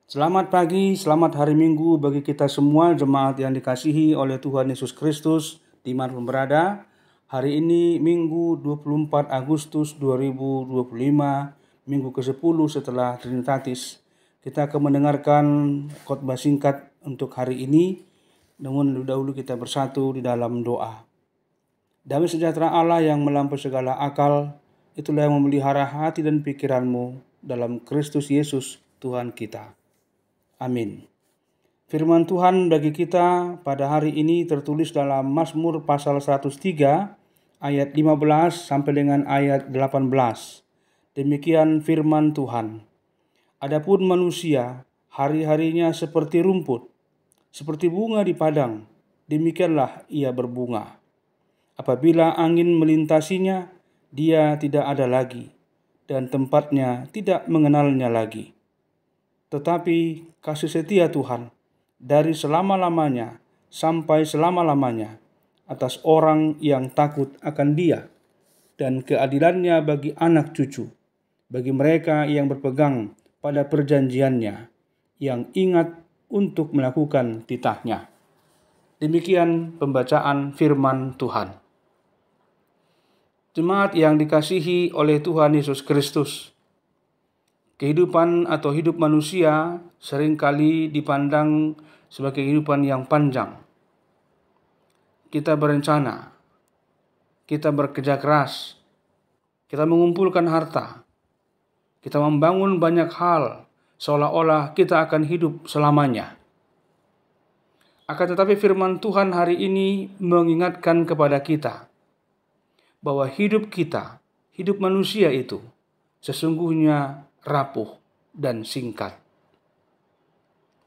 Selamat pagi, selamat hari Minggu bagi kita semua jemaat yang dikasihi oleh Tuhan Yesus Kristus dimanapun berada. Hari ini Minggu 24 Agustus 2025, Minggu ke-10 setelah Trinitatis. Kita akan mendengarkan khotbah singkat untuk hari ini, namun lebih dahulu kita bersatu di dalam doa. Damai sejahtera Allah yang melampaui segala akal, itulah yang memelihara hati dan pikiranmu dalam Kristus Yesus Tuhan kita. Amin. Firman Tuhan bagi kita pada hari ini tertulis dalam Mazmur pasal 103 ayat 15 sampai dengan ayat 18. Demikian firman Tuhan. Adapun manusia, hari-harinya seperti rumput, seperti bunga di padang, demikianlah ia berbunga. Apabila angin melintasinya, dia tidak ada lagi, dan tempatnya tidak mengenalnya lagi. Tetapi kasih setia Tuhan dari selama-lamanya sampai selama-lamanya atas orang yang takut akan Dia, dan keadilannya bagi anak cucu, bagi mereka yang berpegang pada perjanjiannya, yang ingat untuk melakukan titahnya. Demikian pembacaan firman Tuhan. Jemaat yang dikasihi oleh Tuhan Yesus Kristus, kehidupan atau hidup manusia seringkali dipandang sebagai kehidupan yang panjang. Kita berencana, kita bekerja keras, kita mengumpulkan harta, kita membangun banyak hal seolah-olah kita akan hidup selamanya. Akan tetapi firman Tuhan hari ini mengingatkan kepada kita bahwa hidup kita, hidup manusia itu sesungguhnya rapuh dan singkat.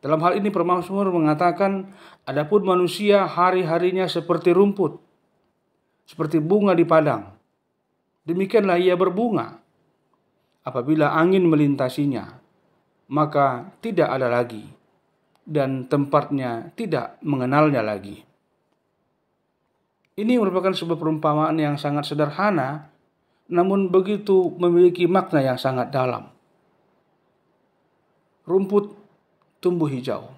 Dalam hal ini pemazmur mengatakan, adapun manusia hari-harinya seperti rumput, seperti bunga di padang. Demikianlah ia berbunga. Apabila angin melintasinya, maka tidak ada lagi, dan tempatnya tidak mengenalnya lagi. Ini merupakan sebuah perumpamaan yang sangat sederhana, namun begitu memiliki makna yang sangat dalam. Rumput tumbuh hijau,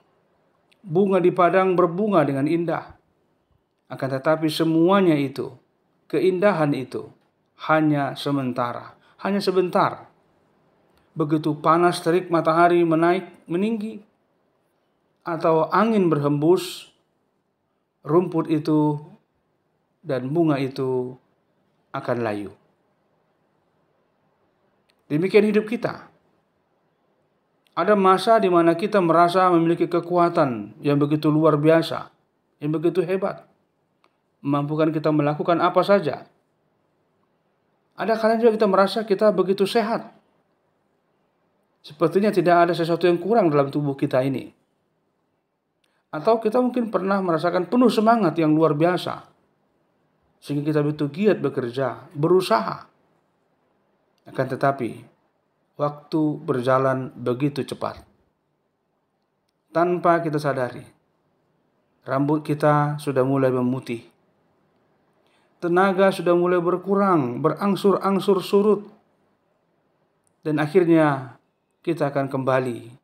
bunga di padang berbunga dengan indah. Akan tetapi semuanya itu, keindahan itu, hanya sementara, hanya sebentar. Begitu panas terik matahari meninggi, atau angin berhembus, rumput itu dan bunga itu akan layu. Demikian hidup kita. Ada masa di mana kita merasa memiliki kekuatan yang begitu luar biasa, yang begitu hebat, memampukan kita melakukan apa saja. Ada kalanya juga kita merasa kita begitu sehat. Sepertinya tidak ada sesuatu yang kurang dalam tubuh kita ini. Atau kita mungkin pernah merasakan penuh semangat yang luar biasa, sehingga kita begitu giat bekerja, berusaha. Akan tetapi, waktu berjalan begitu cepat. Tanpa kita sadari, rambut kita sudah mulai memutih. Tenaga sudah mulai berkurang, berangsur-angsur surut. Dan akhirnya kita akan kembali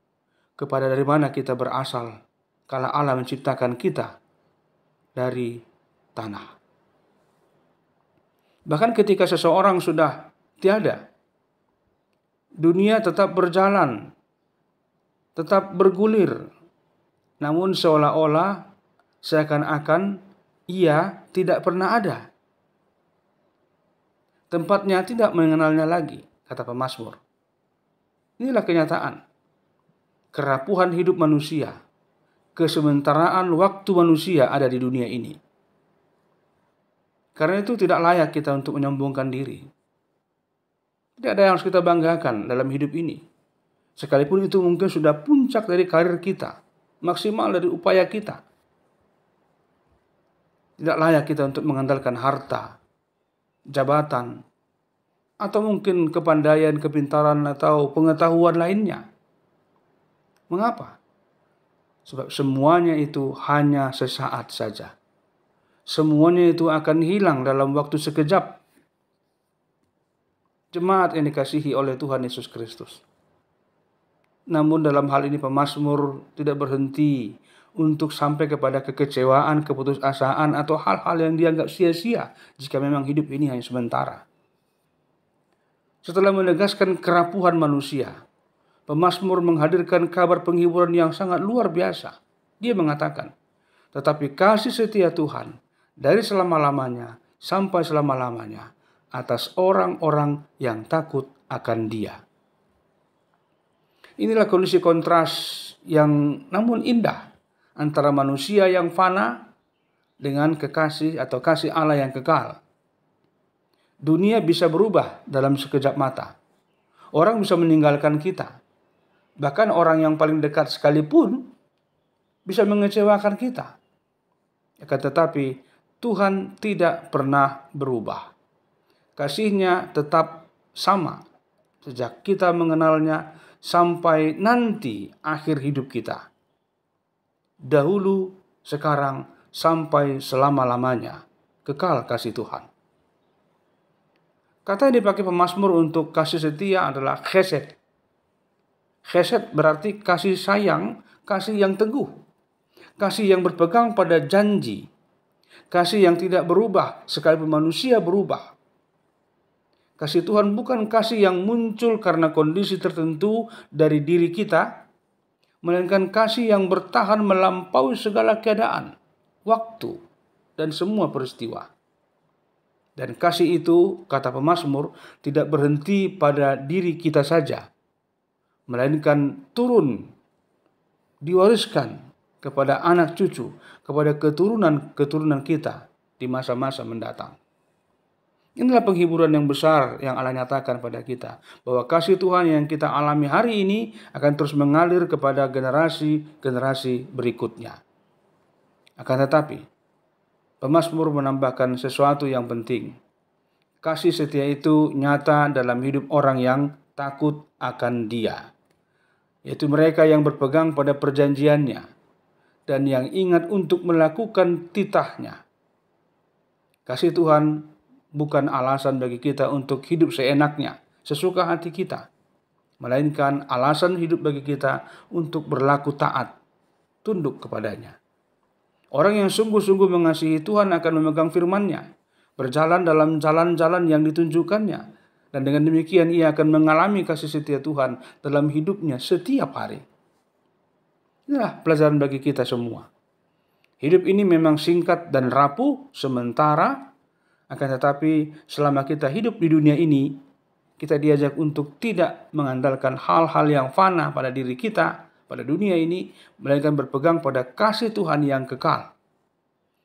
kepada dari mana kita berasal, kala Allah menciptakan kita dari tanah. Bahkan ketika seseorang sudah tiada, dunia tetap berjalan, tetap bergulir, namun seolah-olah seakan-akan ia tidak pernah ada. Tempatnya tidak mengenalnya lagi, kata pemazmur. Inilah kenyataan. Kerapuhan hidup manusia, kesementaraan waktu manusia ada di dunia ini. Karena itu tidak layak kita untuk menyombongkan diri. Tidak ada yang harus kita banggakan dalam hidup ini. Sekalipun itu mungkin sudah puncak dari karir kita, maksimal dari upaya kita. Tidak layak kita untuk mengandalkan harta, jabatan, atau mungkin kepandaian, kepintaran, atau pengetahuan lainnya. Mengapa? Sebab semuanya itu hanya sesaat saja. Semuanya itu akan hilang dalam waktu sekejap. Jemaat yang dikasihi oleh Tuhan Yesus Kristus. Namun dalam hal ini pemazmur tidak berhenti untuk sampai kepada kekecewaan, keputusasaan, atau hal-hal yang dianggap sia-sia jika memang hidup ini hanya sementara. Setelah menegaskan kerapuhan manusia, pemazmur menghadirkan kabar penghiburan yang sangat luar biasa. Dia mengatakan, tetapi kasih setia Tuhan dari selama-lamanya sampai selama-lamanya atas orang-orang yang takut akan Dia. Inilah kondisi kontras yang namun indah antara manusia yang fana dengan kekasih atau kasih Allah yang kekal. Dunia bisa berubah dalam sekejap mata. Orang bisa meninggalkan kita. Bahkan orang yang paling dekat sekalipun bisa mengecewakan kita. Akan tetapi Tuhan tidak pernah berubah. Kasih-Nya tetap sama sejak kita mengenalnya sampai nanti akhir hidup kita. Dahulu, sekarang, sampai selama-lamanya. Kekal kasih Tuhan. Kata yang dipakai pemazmur untuk kasih setia adalah chesed. Chesed berarti kasih sayang, kasih yang teguh. Kasih yang berpegang pada janji. Kasih yang tidak berubah sekalipun manusia berubah. Kasih Tuhan bukan kasih yang muncul karena kondisi tertentu dari diri kita, melainkan kasih yang bertahan melampaui segala keadaan, waktu, dan semua peristiwa. Dan kasih itu, kata pemazmur, tidak berhenti pada diri kita saja, melainkan turun, diwariskan kepada anak cucu, kepada keturunan-keturunan kita di masa-masa mendatang. Inilah penghiburan yang besar yang Allah nyatakan pada kita, bahwa kasih Tuhan yang kita alami hari ini akan terus mengalir kepada generasi-generasi berikutnya. Akan tetapi, pemazmur menambahkan sesuatu yang penting. Kasih setia itu nyata dalam hidup orang yang takut akan Dia, yaitu mereka yang berpegang pada perjanjiannya dan yang ingat untuk melakukan titahnya. Kasih Tuhan bukan alasan bagi kita untuk hidup seenaknya, sesuka hati kita, melainkan alasan hidup bagi kita untuk berlaku taat, tunduk kepadanya. Orang yang sungguh-sungguh mengasihi Tuhan akan memegang firman-Nya, berjalan dalam jalan-jalan yang ditunjukkannya, dan dengan demikian ia akan mengalami kasih setia Tuhan dalam hidupnya setiap hari. Inilah pelajaran bagi kita semua. Hidup ini memang singkat dan rapuh sementara, akan tetapi selama kita hidup di dunia ini, kita diajak untuk tidak mengandalkan hal-hal yang fana pada diri kita, pada dunia ini, melainkan berpegang pada kasih Tuhan yang kekal.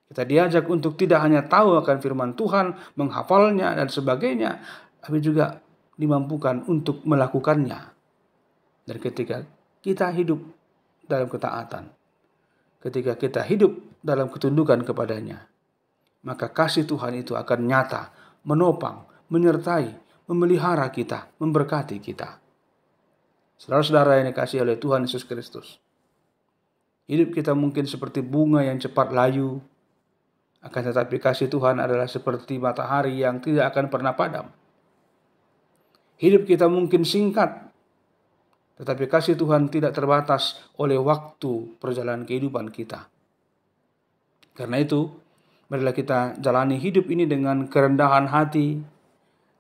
Kita diajak untuk tidak hanya tahu akan firman Tuhan, menghafalnya dan sebagainya, tapi juga dimampukan untuk melakukannya. Dan ketika kita hidup dalam ketaatan, ketika kita hidup dalam ketundukan kepadanya, maka kasih Tuhan itu akan nyata, menopang, menyertai, memelihara kita, memberkati kita. Saudara-saudara yang dikasihi oleh Tuhan Yesus Kristus, hidup kita mungkin seperti bunga yang cepat layu, akan tetapi kasih Tuhan adalah seperti matahari yang tidak akan pernah padam. Hidup kita mungkin singkat, tetapi kasih Tuhan tidak terbatas oleh waktu perjalanan kehidupan kita. Karena itu, marilah kita jalani hidup ini dengan kerendahan hati,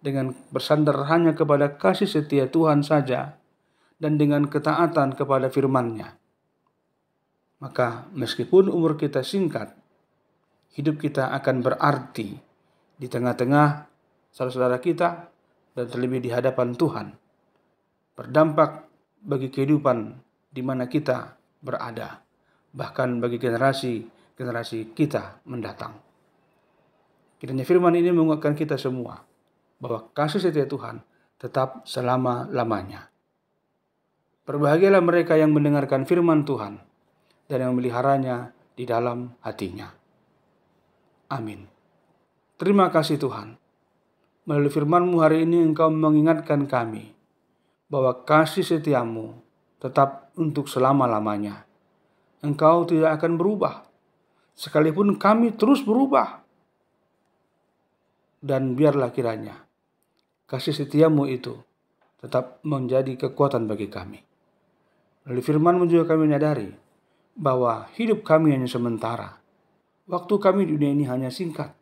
dengan bersandar hanya kepada kasih setia Tuhan saja, dan dengan ketaatan kepada firman-Nya. Maka meskipun umur kita singkat, hidup kita akan berarti di tengah-tengah saudara-saudara kita dan terlebih di hadapan Tuhan. Berdampak bagi kehidupan di mana kita berada, bahkan bagi generasi kita mendatang. Kiranya firman ini menguatkan kita semua bahwa kasih setia Tuhan tetap selama-lamanya. Berbahagialah mereka yang mendengarkan firman Tuhan dan yang memeliharanya di dalam hatinya. Amin. Terima kasih Tuhan. Melalui firman-Mu hari ini Engkau mengingatkan kami bahwa kasih setiamu tetap untuk selama-lamanya. Engkau tidak akan berubah, sekalipun kami terus berubah. Dan biarlah kiranya kasih setiamu itu tetap menjadi kekuatan bagi kami. Melalui firman-Mu juga kami menyadari bahwa hidup kami hanya sementara. Waktu kami di dunia ini hanya singkat.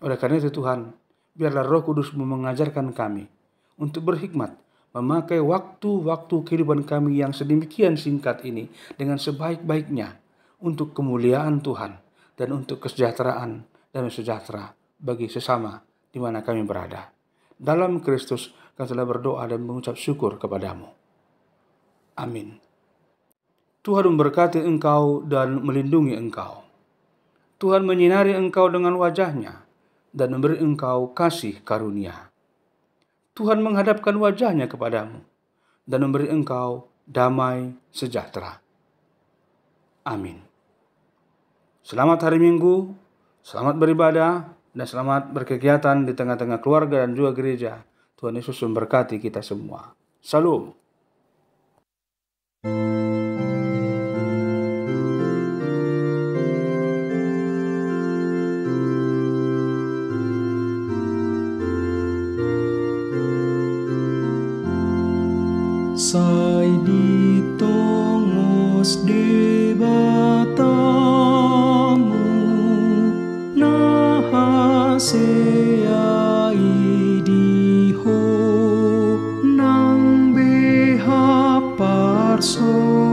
Oleh karena itu Tuhan, biarlah Roh Kudus-Mu mengajarkan kami untuk berhikmat, memakai waktu-waktu kehidupan kami yang sedemikian singkat ini dengan sebaik-baiknya untuk kemuliaan Tuhan dan untuk kesejahteraan dan sejahtera bagi sesama di mana kami berada. Dalam Kristus kami telah berdoa dan mengucap syukur kepadamu. Amin. Tuhan memberkati engkau dan melindungi engkau. Tuhan menyinari engkau dengan wajah-Nya dan memberi engkau kasih karunia. Tuhan menghadapkan wajah-Nya kepadamu dan memberi engkau damai sejahtera. Amin. Selamat hari Minggu, selamat beribadah, dan selamat berkegiatan di tengah-tengah keluarga dan juga gereja. Tuhan Yesus memberkati kita semua. Salam. Sai ditongos debatamu nahaseai diho nang beha parso